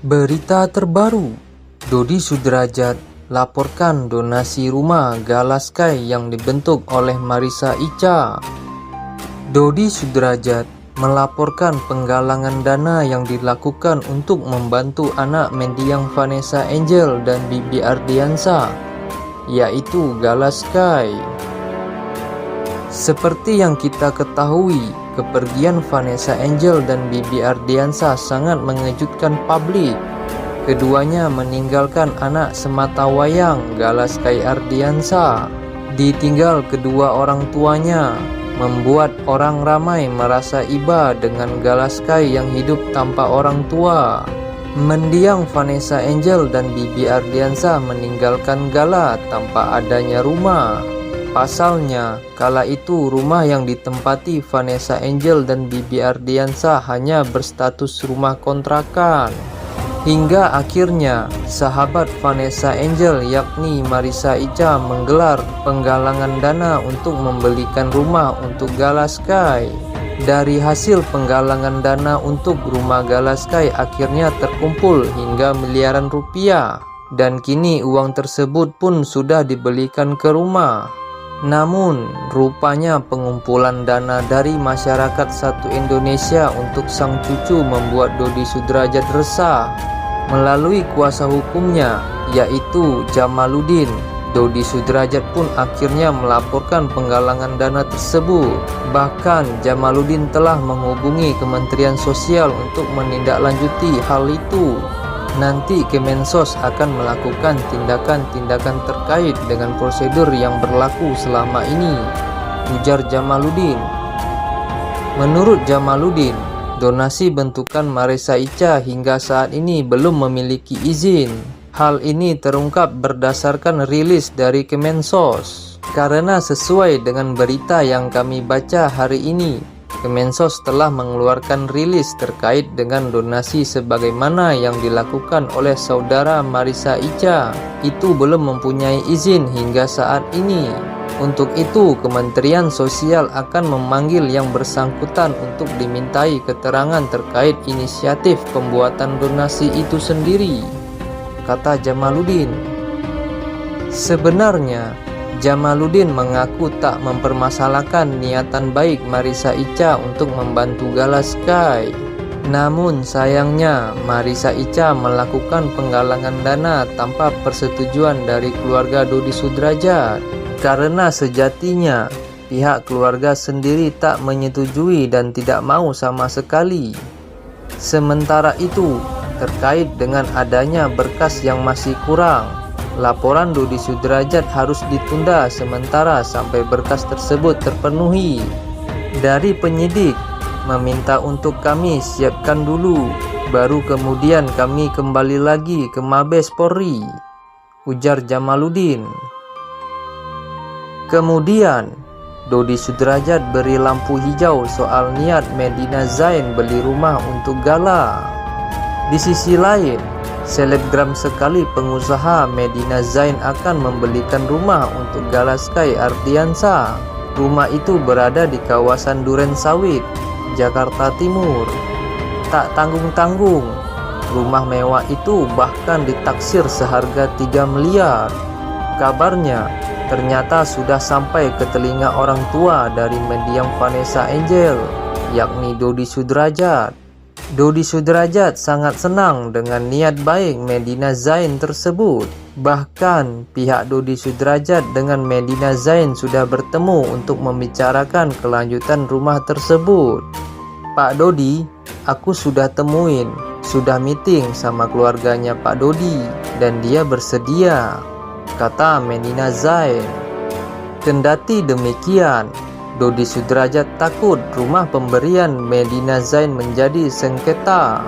Berita terbaru, Dodi Sudrajat laporkan donasi rumah Galaskai yang dibentuk oleh Marissa Ica. Dodi Sudrajat melaporkan penggalangan dana yang dilakukan untuk membantu anak mendiang Vanessa Angel dan Bibi Ardiansa, yaitu Galaskai. Seperti yang kita ketahui, kepergian Vanessa Angel dan Bibi Ardiansa sangat mengejutkan publik. Keduanya meninggalkan anak sematawayang, Galaskai Ardiansa. Ditinggal kedua orang tuanya, membuat orang ramai merasa iba dengan Galaskai yang hidup tanpa orang tua. Mendiang Vanessa Angel dan Bibi Ardiansa meninggalkan Gala tanpa adanya rumah. Pasalnya, kala itu rumah yang ditempati Vanessa Angel dan Bibi Ardiansa hanya berstatus rumah kontrakan. Hingga akhirnya, sahabat Vanessa Angel yakni Marissa Ica menggelar penggalangan dana untuk membelikan rumah untuk Galaskai. Dari hasil penggalangan dana untuk rumah Galaskai akhirnya terkumpul hingga miliaran rupiah. Dan kini uang tersebut pun sudah dibelikan ke rumah. Namun, rupanya pengumpulan dana dari masyarakat satu Indonesia untuk sang cucu membuat Dodi Sudrajat resah. Melalui kuasa hukumnya, yaitu Jamaluddin, Dodi Sudrajat pun akhirnya melaporkan penggalangan dana tersebut. Bahkan, Jamaluddin telah menghubungi Kementerian Sosial untuk menindaklanjuti hal itu. Nanti Kemensos akan melakukan tindakan-tindakan terkait dengan prosedur yang berlaku selama ini, ujar Jamaluddin. Menurut Jamaluddin, donasi bentukan Marissa Ica hingga saat ini belum memiliki izin. Hal ini terungkap berdasarkan rilis dari Kemensos. Karena sesuai dengan berita yang kami baca hari ini, Kemensos telah mengeluarkan rilis terkait dengan donasi sebagaimana yang dilakukan oleh saudara Marissa Ica. Itu belum mempunyai izin hingga saat ini. Untuk itu, Kementerian Sosial akan memanggil yang bersangkutan untuk dimintai keterangan terkait inisiatif pembuatan donasi itu sendiri, kata Jamaluddin. Sebenarnya, Jamaluddin mengaku tak mempermasalahkan niatan baik Marissa Ica untuk membantu Galaskai. Namun sayangnya Marissa Ica melakukan penggalangan dana tanpa persetujuan dari keluarga Dodi Sudrajat. Karena sejatinya pihak keluarga sendiri tak menyetujui dan tidak mau sama sekali. Sementara itu, terkait dengan adanya berkas yang masih kurang, laporan Dodi Sudrajat harus ditunda sementara sampai berkas tersebut terpenuhi. Dari penyidik meminta untuk kami siapkan dulu, baru kemudian kami kembali lagi ke Mabes Polri, ujar Jamaluddin. Kemudian, Dodi Sudrajat beri lampu hijau soal niat Medina Zain beli rumah untuk Gala. Di sisi lain, selebgram sekali pengusaha Medina Zain akan membelikan rumah untuk Galaskai Ardiansa. Rumah itu berada di kawasan Duren Sawit, Jakarta Timur. Tak tanggung-tanggung, rumah mewah itu bahkan ditaksir seharga 3 miliar. Kabarnya, ternyata sudah sampai ke telinga orang tua dari mendiang Vanessa Angel, yakni Dodi Sudrajat. Dodi Sudrajat sangat senang dengan niat baik Medina Zain tersebut. Bahkan pihak Dodi Sudrajat dengan Medina Zain sudah bertemu untuk membicarakan kelanjutan rumah tersebut. Pak Dodi, aku sudah temuin, sudah meeting sama keluarganya Pak Dodi dan dia bersedia, kata Medina Zain. Kendati demikian, Dodi Sudrajat takut rumah pemberian Medina Zain menjadi sengketa.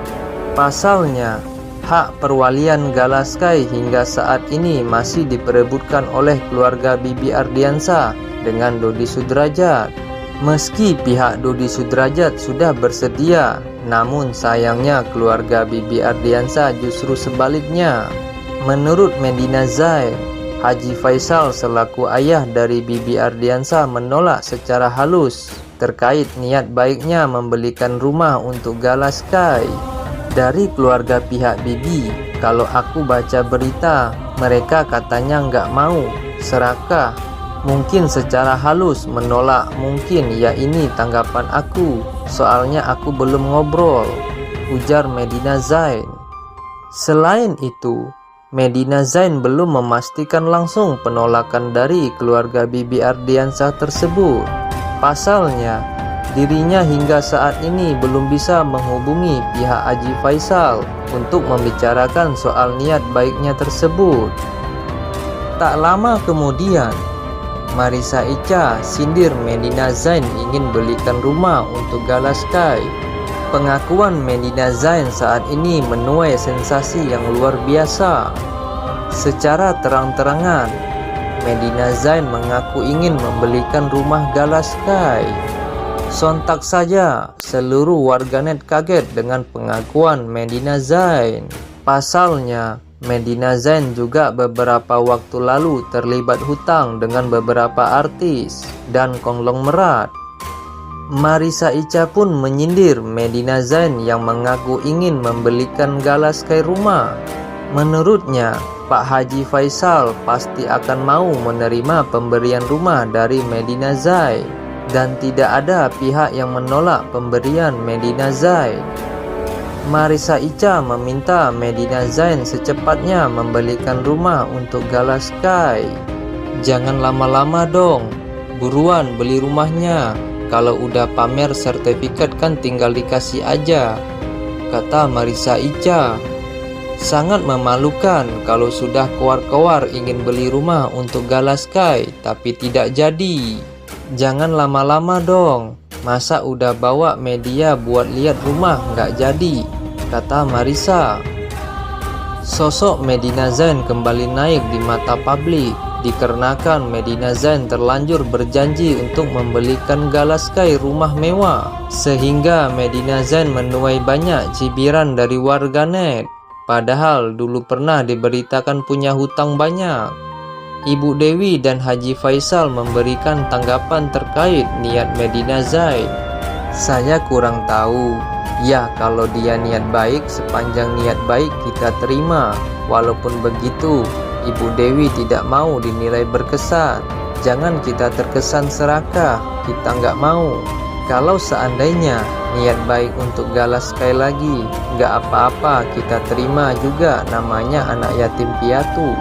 Pasalnya, hak perwalian Galaskai hingga saat ini masih diperebutkan oleh keluarga Bibi Ardiansa dengan Dodi Sudrajat. Meski pihak Dodi Sudrajat sudah bersedia, namun sayangnya keluarga Bibi Ardiansa justru sebaliknya. Menurut Medina Zain, Haji Faisal selaku ayah dari Bibi Ardiansa menolak secara halus terkait niat baiknya membelikan rumah untuk Galaskai. Dari keluarga pihak Bibi, kalau aku baca berita, mereka katanya nggak mau serakah. Mungkin secara halus menolak, mungkin ya ini tanggapan aku. Soalnya aku belum ngobrol, ujar Medina Zain. Selain itu, Medina Zain belum memastikan langsung penolakan dari keluarga Bibi Ardiansah tersebut. Pasalnya, dirinya hingga saat ini belum bisa menghubungi pihak Haji Faisal untuk membicarakan soal niat baiknya tersebut. Tak lama kemudian, Marissa Icha sindir Medina Zain ingin belikan rumah untuk Gala Sky. Pengakuan Medina Zain saat ini menuai sensasi yang luar biasa. Secara terang-terangan, Medina Zain mengaku ingin membelikan rumah Gala Sky. Sontak saja, seluruh warganet kaget dengan pengakuan Medina Zain. Pasalnya, Medina Zain juga beberapa waktu lalu terlibat hutang dengan beberapa artis dan konglomerat. Marissa Icha pun menyindir Medina Zain yang mengaku ingin membelikan Gala Sky rumah. Menurutnya, Pak Haji Faisal pasti akan mau menerima pemberian rumah dari Medina Zain dan tidak ada pihak yang menolak pemberian Medina Zain. Marissa Icha meminta Medina Zain secepatnya membelikan rumah untuk Gala Sky. Jangan lama-lama dong, buruan beli rumahnya. Kalau udah pamer sertifikat kan tinggal dikasih aja, kata Marissa Icha. Sangat memalukan kalau sudah keluar-keluar ingin beli rumah untuk Gala Sky tapi tidak jadi. Jangan lama-lama dong, masa udah bawa media buat lihat rumah nggak jadi, kata Marissa. Sosok Medina Zain kembali naik di mata publik dikarenakan Medina Zain terlanjur berjanji untuk membelikan Gala Sky rumah mewah, sehingga Medina Zain menuai banyak cibiran dari warganet. Padahal dulu pernah diberitakan punya hutang banyak. Ibu Dewi dan Haji Faisal memberikan tanggapan terkait niat Medina Zain. Saya kurang tahu. Ya, kalau dia niat baik, sepanjang niat baik kita terima. Walaupun begitu, Ibu Dewi tidak mau dinilai berkesan. Jangan kita terkesan serakah, kita nggak mau. Kalau seandainya niat baik untuk Gala Sky lagi, nggak apa-apa, kita terima juga, namanya anak yatim piatu,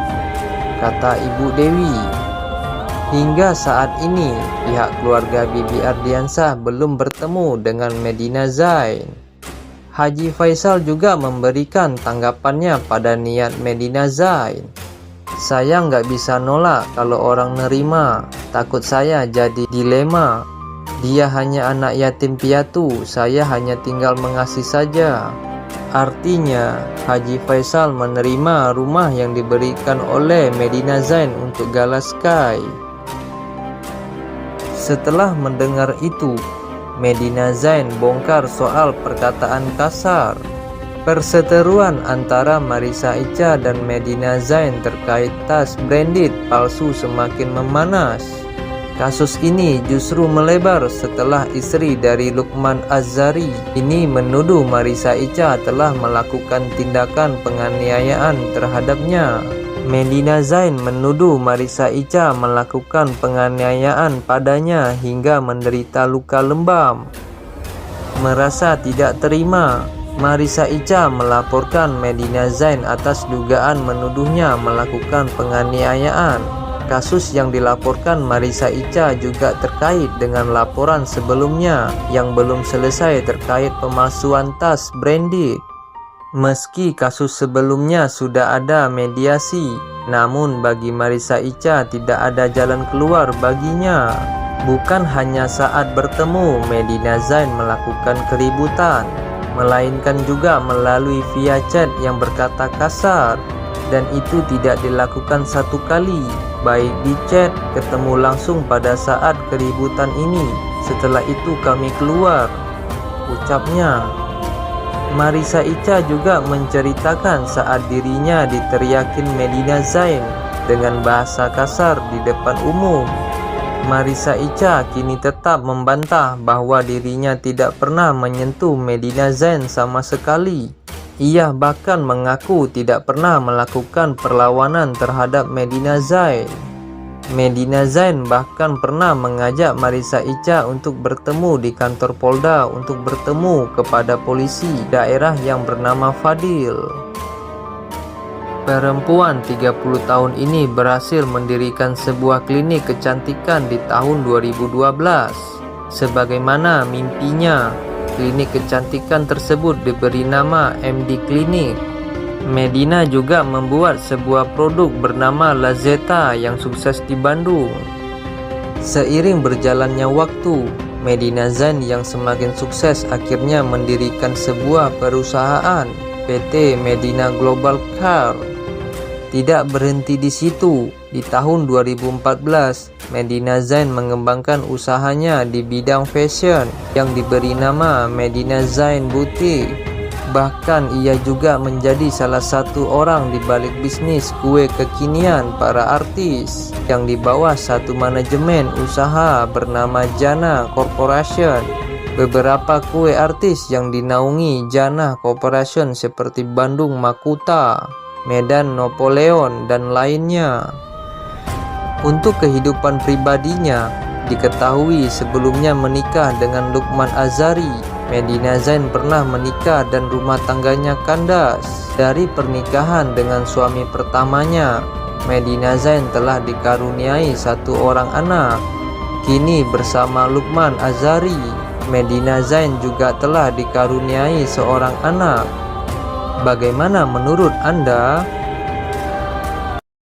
kata Ibu Dewi. Hingga saat ini, pihak keluarga Bibi Ardiansah belum bertemu dengan Medina Zain. Haji Faisal juga memberikan tanggapannya pada niat Medina Zain. Saya nggak bisa nolak kalau orang nerima, takut saya jadi dilema. Dia hanya anak yatim piatu, saya hanya tinggal mengasih saja. Artinya, Haji Faisal menerima rumah yang diberikan oleh Medina Zain untuk Gala Sky. Setelah mendengar itu, Medina Zain bongkar soal perkataan kasar. Perseteruan antara Marissa Icha dan Medina Zain terkait tas branded palsu semakin memanas. Kasus ini justru melebar setelah istri dari Lukman Az-Zari ini menuduh Marissa Icha telah melakukan tindakan penganiayaan terhadapnya. Medina Zain menuduh Marissa Icha melakukan penganiayaan padanya hingga menderita luka lebam. Merasa tidak terima, Marissa Icha melaporkan Medina Zain atas dugaan menuduhnya melakukan penganiayaan. Kasus yang dilaporkan Marissa Icha juga terkait dengan laporan sebelumnya yang belum selesai terkait pemalsuan tas branded. Meski kasus sebelumnya sudah ada mediasi, namun bagi Marissa Icha tidak ada jalan keluar baginya. Bukan hanya saat bertemu Medina Zain melakukan keributan, melainkan juga melalui via chat yang berkata kasar. Dan itu tidak dilakukan satu kali, baik di chat, ketemu langsung pada saat keributan ini. Setelah itu kami keluar, ucapnya. Marissa Icha juga menceritakan saat dirinya diteriakin Medina Zain dengan bahasa kasar di depan umum. Marissa Icha kini tetap membantah bahwa dirinya tidak pernah menyentuh Medina Zain sama sekali. Ia bahkan mengaku tidak pernah melakukan perlawanan terhadap Medina Zain. Medina Zain bahkan pernah mengajak Marissa Icha untuk bertemu di kantor Polda untuk bertemu kepada polisi daerah yang bernama Fadil. Perempuan 30 tahun ini berhasil mendirikan sebuah klinik kecantikan di tahun 2012. Sebagaimana mimpinya, klinik kecantikan tersebut diberi nama MD Clinic. Medina juga membuat sebuah produk bernama Lazeta yang sukses di Bandung. Seiring berjalannya waktu, Medina Zain yang semakin sukses akhirnya mendirikan sebuah perusahaan, PT Medina Global Car. Tidak berhenti di situ, di tahun 2014, Medina Zain mengembangkan usahanya di bidang fashion yang diberi nama Medina Zain Boutique. Bahkan ia juga menjadi salah satu orang di balik bisnis kue kekinian para artis yang di bawah satu manajemen usaha bernama Jana Corporation. Beberapa kue artis yang dinaungi Jana Corporation seperti Bandung Makuta, Medan Napoleon, dan lainnya. Untuk kehidupan pribadinya, diketahui sebelumnya menikah dengan Lukman Azhari, Medina Zain pernah menikah dan rumah tangganya kandas. Dari pernikahan dengan suami pertamanya, Medina Zain telah dikaruniai satu orang anak. Kini bersama Lukman Azhari, Medina Zain juga telah dikaruniai seorang anak. Bagaimana menurut Anda?